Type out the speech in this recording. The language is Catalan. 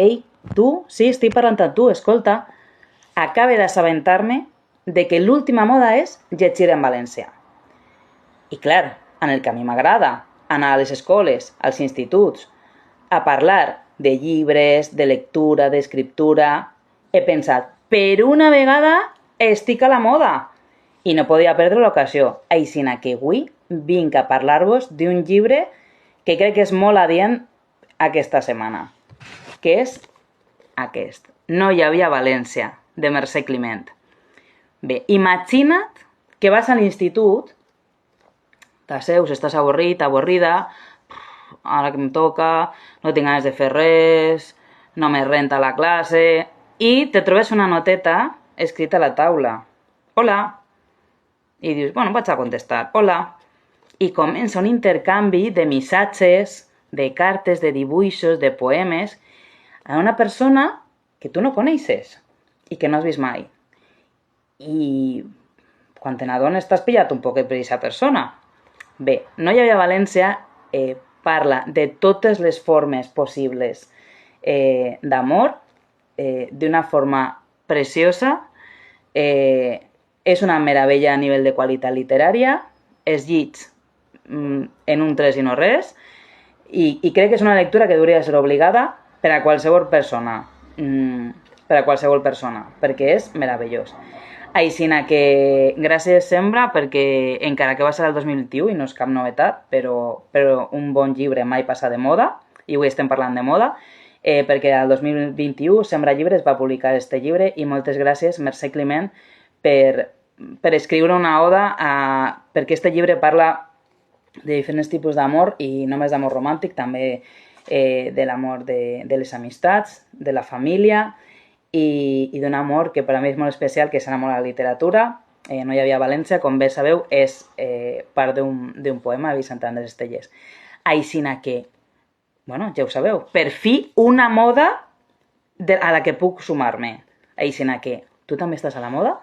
Ei, tu, sí, estic parlant amb tu, escolta, acabe d'assabentar-me de que l'última moda és llegir en valencià. I clar, en el que a mi m'agrada, anar a les escoles, als instituts, a parlar de llibres, de lectura, d'escriptura, he pensat, per una vegada estic a la moda i no podia perdre l'ocasió. Aixina que avui vinc a parlar-vos d'un llibre que crec que és molt adient aquesta setmana, que és aquest, No hi havia València, de Mercè Climent. Bé, imagina't que vas a l'institut, t'asseus, estàs avorrit, avorrida, ara que em toca, no tinc ganes de fer res, no me renta la classe, i te trobes una noteta escrita a la taula. Hola. I dius, bueno, vaig a contestar, hola. I comença un intercanvi de missatges, de cartes, de dibuixos, de poemes, a una persona que tu no coneixes i que no has vist mai. I quan te n'adones t'has pillat un poquet per aquesta persona. Bé, No hi havia València parla de totes les formes possibles d'amor, d'una forma preciosa, és una meravella a nivell de qualitat literària, es llig en un 3 i no res, i crec que és una lectura que hauria de ser obligada per a qualsevol persona, perquè és meravellós. Aixina que gràcies Sembra, perquè encara que va ser el 2021 i no és cap novetat, però un bon llibre mai passa de moda, i avui estem parlant de moda, perquè el 2021 Sembra Llibres va publicar este llibre, i moltes gràcies Mercè Climent per escriure una oda perquè este llibre parla de diferents tipus d'amor, i no només d'amor romàntic, també de l'amor de les amistats, de la família, i d'un amor que per a mi és molt especial, que és l'amor a la literatura. No hi havia València, com bé sabeu, és part d'un poema de Vicent Andrés Estellés. Aixina que, bueno, ja ho sabeu, per fi una moda a la que puc sumar-me. Aixina que, tu també estàs a la moda?